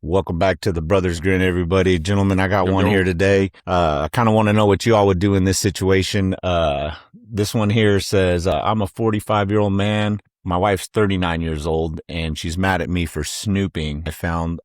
Welcome back to the Brothers Grin, everybody. Gentlemen, I got Yo, one yo. here today. I kind of want to know what you all would do in this situation. This one here says, I'm a 45-year-old man. My wife's 39 years old, and she's mad at me for snooping. I found,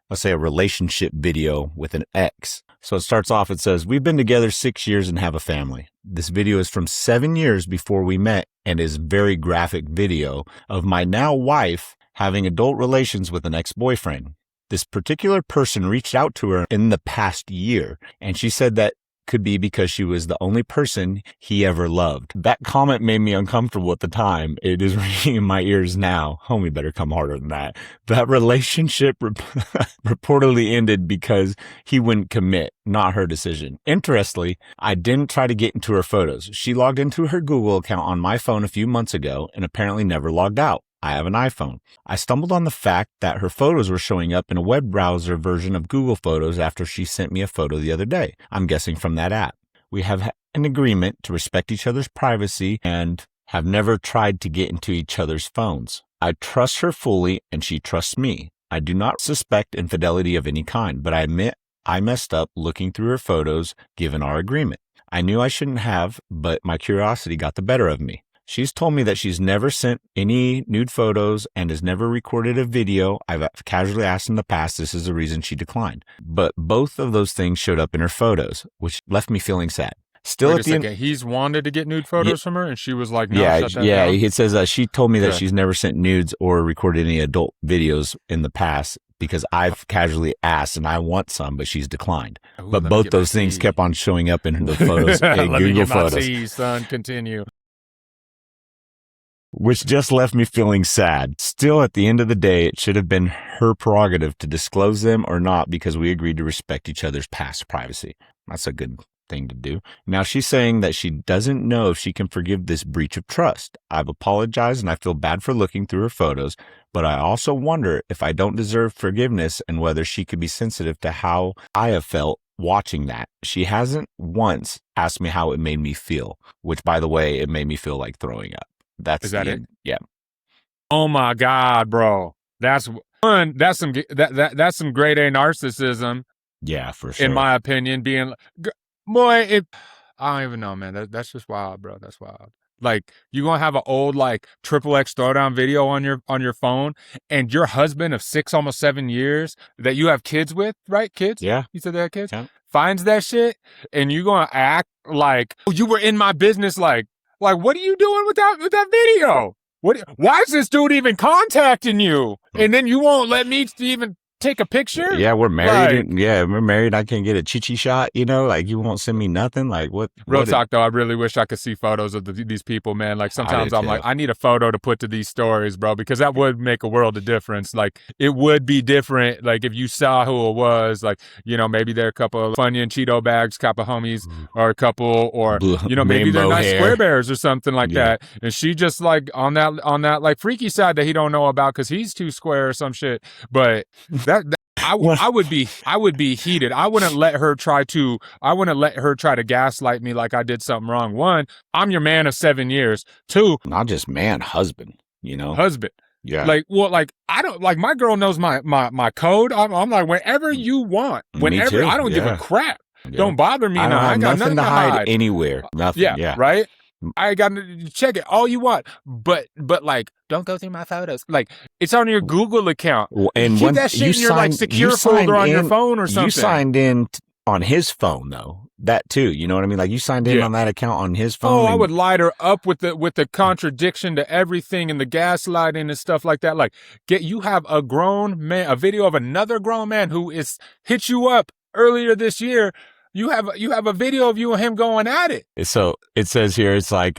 let's say, a relationship video with an ex. So it starts off, it says, we've been together 6 years and have a family. This video is from 7 years before we met and is very graphic video of my now wife having adult relations with an ex-boyfriend. This particular person reached out to her in the past year, and she said that could be because she was the only person he ever loved. That comment made me uncomfortable at the time. It is ringing in my ears now. Homie better come harder than that. That relationship reportedly ended because he wouldn't commit, not her decision. Interestingly, I didn't try to get into her photos. She logged into her Google account on my phone a few months ago and apparently never logged out. I have an iPhone. I stumbled on the fact that her photos were showing up in a web browser version of Google Photos after she sent me a photo the other day. I'm guessing from that app. We have an agreement to respect each other's privacy and have never tried to get into each other's phones. I trust her fully and she trusts me. I do not suspect infidelity of any kind, but I admit I messed up looking through her photos given our agreement. I knew I shouldn't have, but my curiosity got the better of me. She's told me that she's never sent any nude photos and has never recorded a video. I've casually asked in the past, this is the reason she declined. But both of those things showed up in her photos, which left me feeling sad. Still Wait at a the second. end. He's wanted to get nude photos from her, and she was like, "No, Yeah, shut that yeah. down." It says she told me that Okay. she's never sent nudes or recorded any adult videos in the past because I've casually asked and I want some, but she's declined. Ooh, But let me both get my those things tea. kept on showing up in the photos, in Let me Google get my Photos. tea, son. Continue. Which just left me feeling sad. Still, at the end of the day, it should have been her prerogative to disclose them or not because we agreed to respect each other's past privacy. That's a good thing to do. Now she's saying that she doesn't know if she can forgive this breach of trust. I've apologized and I feel bad for looking through her photos, but I also wonder if I don't deserve forgiveness and whether she could be sensitive to how I have felt watching that. She hasn't once asked me how it made me feel, which, by the way, it made me feel like throwing up. Is that it? Yeah. Oh my God, bro. That's one. That's some that's some grade A narcissism, Yeah, for sure. in my opinion. Being boy, I don't even know, man. That's just wild, bro. That's wild. Like, you gonna have an old like XXX throwdown video on your phone, and your husband of 6, almost 7 years that you have kids with, right? Kids? Yeah. You said they had kids? Yeah. Finds that shit, and you gonna act like, oh, you were in my business, like what are you doing with that video? Why is this dude even contacting you? And then you won't let me even take a picture? Yeah, we're married. Like, We're married. I can't get a chichi shot, like you won't send me nothing. Like what? real talk though, I really wish I could see photos of these people, man. Like sometimes I'm like, I need a photo to put to these stories, bro, because that would make a world of difference. Like it would be different. Like if you saw who it was, like, maybe they're a couple of Funyun Cheeto bags, couple homies, or a couple, or, maybe they're nice square bears or something like that. And she just like on that like freaky side that he don't know about because he's too square or some shit. But I would be heated. I wouldn't let her try to gaslight me like I did something wrong. One, I'm your man of 7 years. Two, not just man, husband, husband. Yeah. Like, well, like I don't like my girl knows my code. I'm like, whenever you want, whenever. I don't give a crap. Yeah. Don't bother me now. I got nothing to hide anywhere. Nothing. Yeah. Right. I got to check it all you want, but like, don't go through my photos. Like, it's on your Google account. And keep that shit in your like secure folder on your phone or something. You signed in on his phone though. That too. You know what I mean? Like you signed in on that account on his phone. Oh, I would light her up with the contradiction to everything and the gaslighting and stuff like that. Like, you have a grown man, a video of another grown man who is hit you up earlier this year. You have a video of you and him going at it. So it says here, it's like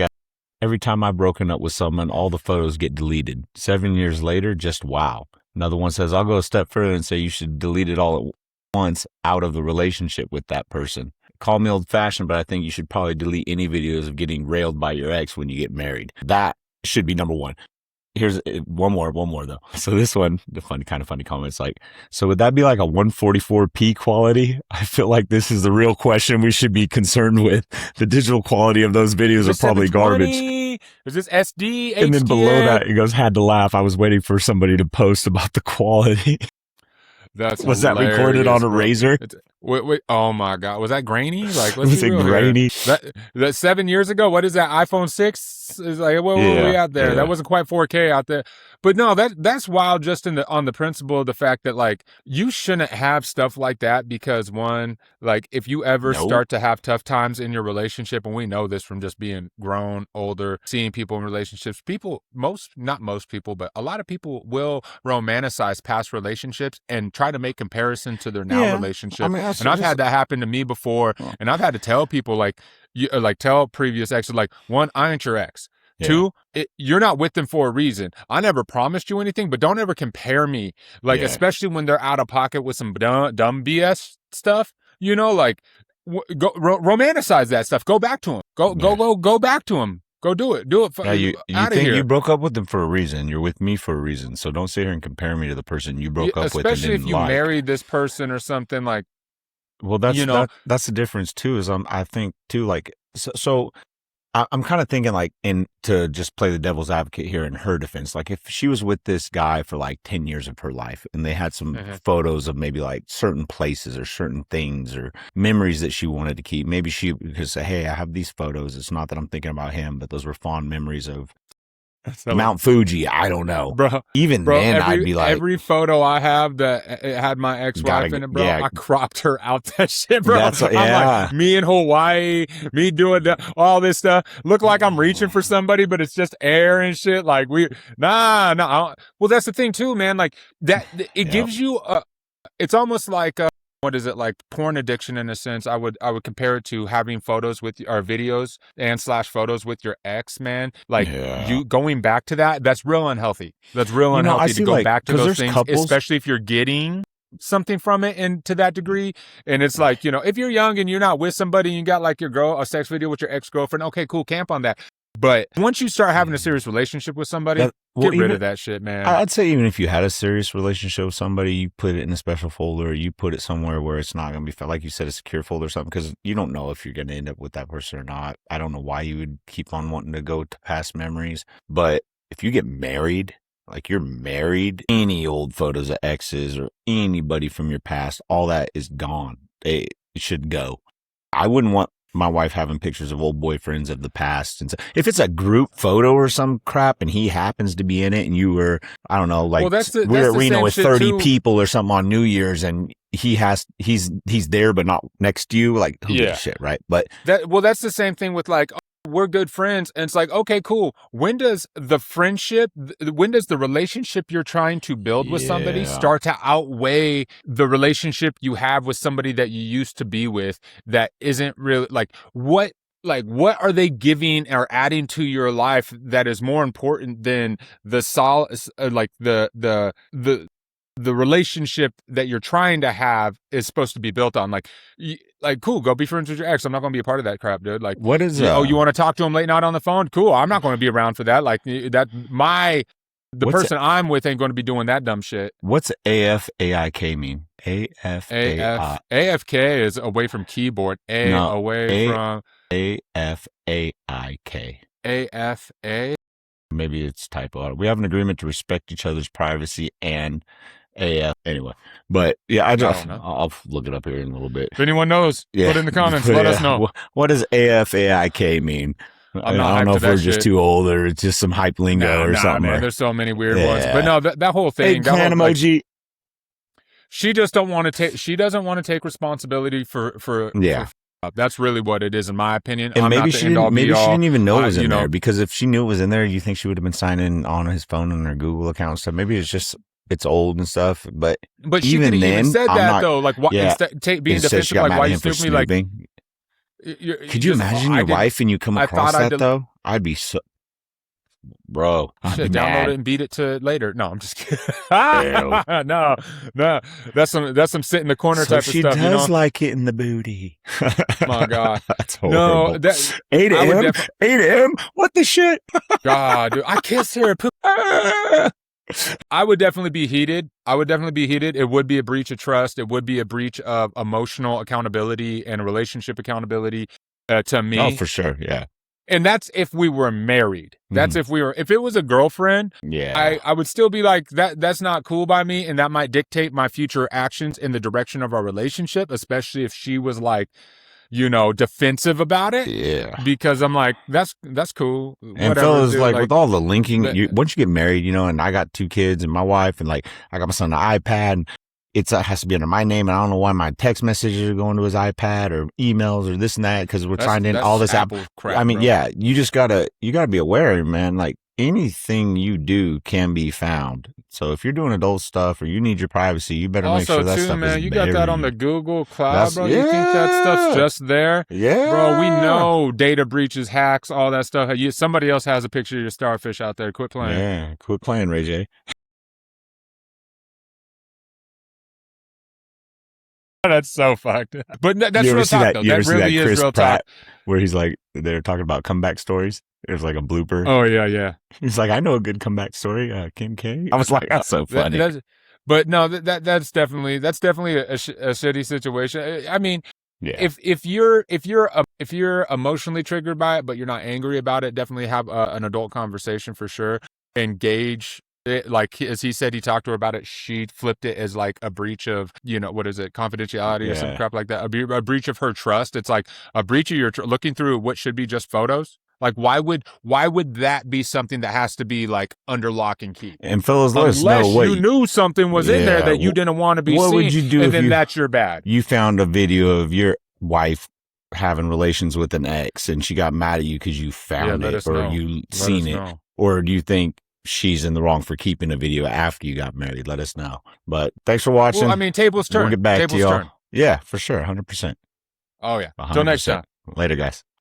every time I've broken up with someone, all the photos get deleted. 7 years later, just wow. Another one says, I'll go a step further and say you should delete it all at once out of the relationship with that person. Call me old fashioned, but I think you should probably delete any videos of getting railed by your ex when you get married. That should be number one. Here's one more though. So this one, the funny comment, it's like, so would that be like a 144p quality? I feel like this is the real question we should be concerned with. The digital quality of those videos are probably garbage. Is this SD? And then below that, it goes, had to laugh. I was waiting for somebody to post about the quality. That's Was that recorded on hilarious, a bro. razor? Wait, oh my God, was that grainy? Like, let's Was be it real grainy? here. That 7 years ago, what is that? iPhone 6 is like, where were we Yeah, out there? yeah. That wasn't quite 4K out there. But no, that's wild. Just on the principle of the fact that like you shouldn't have stuff like that because one, like if you ever Nope. start to have tough times in your relationship, and we know this from just being grown, older, seeing people in relationships, not most people, but a lot of people will romanticize past relationships and try to make comparison to their now Yeah. relationship. I mean, And I've had that happen to me before, and I've had to tell people like tell previous exes like, one, I ain't your ex. Yeah. Two, you're not with them for a reason. I never promised you anything, but don't ever compare me. Like, Yeah. especially when they're out of pocket with some dumb BS stuff, you know, like go romanticize that stuff. Go back to him. Go back to him. Go do it. Do it. Yeah, you out of think here. you broke up with them for a reason. You're with me for a reason. So don't sit here and compare me to the person you broke up with and especially if didn't you like. married this person or something like. Well, that's you know, that's the difference too. Is I think too like so I'm kind of thinking like, and to just play the devil's advocate here in her defense, like if she was with this guy for like 10 years of her life and they had some photos of maybe like certain places or certain things or memories that she wanted to keep, maybe she could say, hey, I have these photos. It's not that I'm thinking about him, but those were fond memories of Mount Fuji. I don't know. Bro, then I'd be like, every photo I have that it had my ex-wife in it, bro, I cropped her out that shit, bro. I'm like, me in Hawaii, me doing all this stuff. Look like I'm reaching for somebody, but it's just air and shit. Like well, that's the thing too, man. Like that, it gives you it's almost like what is it, like porn addiction in a sense. I would compare it to having photos with or videos and / photos with your ex, man. Like you going back to that's real unhealthy. That's real unhealthy to go back to those things, especially if you're getting something from it and to that degree. And it's like, you know, if you're young and you're not with somebody and you got like a sex video with your ex-girlfriend, okay, cool, camp on that. But once you start having a serious relationship with somebody, get rid of that shit, man. I'd say even if you had a serious relationship with somebody, you put it in a special folder, you put it somewhere where it's not going to be, like you said, a secure folder or something, because you don't know if you're going to end up with that person or not. I don't know why you would keep on wanting to go to past memories. But if you get married, like you're married, any old photos of exes or anybody from your past, all that is gone. It should go. I wouldn't want my wife having pictures of old boyfriends of the past. And so if it's a group photo or some crap and he happens to be in it and you were, I don't know, like we're with 30 people or something on New Year's and he's there but not next to you, like who gives a shit, right? But that's the same thing with like, we're good friends, and it's like, okay, cool. When does the relationship you're trying to build with somebody start to outweigh the relationship you have with somebody that you used to be with that isn't really like what are they giving or adding to your life that is more important than the the relationship that you're trying to have is supposed to be built on? Like, cool, go be friends with your ex. I'm not going to be a part of that crap, dude. Like, what is you want to talk to him late night on the phone? Cool, I'm not going to be around for that. Like the person I'm with ain't going to be doing that dumb shit. What's AFAIK mean? AFK is away from keyboard. From AFAIK. AFA. Maybe it's typo. We have an agreement to respect each other's privacy and AF. Anyway, but yeah, I'll look it up here in a little bit. If anyone knows, put it in the comments. Let us know. What does AFAIK mean? I don't know if we're just too old or it's just some hype lingo or something. Man, there's so many weird ones. But no, that whole thing. Clan emoji. She just don't want to take. She doesn't want to take responsibility for that's really what it is, in my opinion. And maybe she didn't even know it was in there, because if she knew it was in there, you think she would have been signing on his phone and her Google account and stuff. Maybe it's old and stuff. But she even could have even said that though. Like, what? Yeah, being defensive, like, why you snooping me? Like, could you imagine your wife and you come across that though? I'd be so. Bro, should download it and beat it to later. No, I'm just kidding. No, that's some sit in the corner type of stuff. She does like it in the booty. My God, that's horrible. No, 8 a.m. 8 a.m. What the shit? God, dude, I kissed her. I would definitely be heated. It would be a breach of trust. It would be a breach of emotional accountability and relationship accountability to me. Oh, for sure, yeah. And that's if we were married. That's if it was a girlfriend, yeah, I would still be like, that's not cool by me. And that might dictate my future actions in the direction of our relationship, especially if she was like, defensive about it. Yeah. Because I'm like, that's cool. And whatever, fellas, dude. like with all the linking, But- once you get married, and I got 2 kids and my wife, and like I got my son an iPad, and it has to be under my name, and I don't know why my text messages are going to his iPad or emails or this and that, because we're signed in all this Apple crap. I mean, bro. yeah, you gotta be aware, man. Like anything you do can be found. So if you're doing adult stuff or you need your privacy, you better make sure that stuff man, is you got that on the buried. Google Cloud, bro. You think that stuff's just there? Yeah, Bro, we know data breaches, hacks, all that stuff. Somebody else has a picture of your starfish out there. Quit playing. Yeah, quit playing, Ray J. That's so fucked. But that's You ever real see talk, that? though. You ever That see really that is Chris real Pratt talk. where he's like, they're talking about comeback stories? There's like a blooper. Oh, yeah. He's like, I know a good comeback story. Kim K. I was like, that's so funny. But no, that's definitely a shitty situation. I mean, yeah. if you're emotionally triggered by it, but you're not angry about it, definitely have an adult conversation for sure. Engage it, like as he said, he talked to her about it. She flipped it as like a breach of what is it, confidentiality or some crap like that. A breach of her trust. It's like a breach of your looking through what should be just photos. Like why would that be something that has to be like under lock and key? And fellas, let us know unless what you knew something was in there that you didn't want to be what seen. Would you do and if then that's your bad. You found a video of your wife having relations with an ex and she got mad at you because you found it or you seen it, or do you think she's in the wrong for keeping a video after you got married? Let us know. But thanks for watching. Well, I mean, tables turn. We'll get back tables to y'all. Turn. Yeah, for sure. 100%. Oh, yeah. Until next time. Later, guys.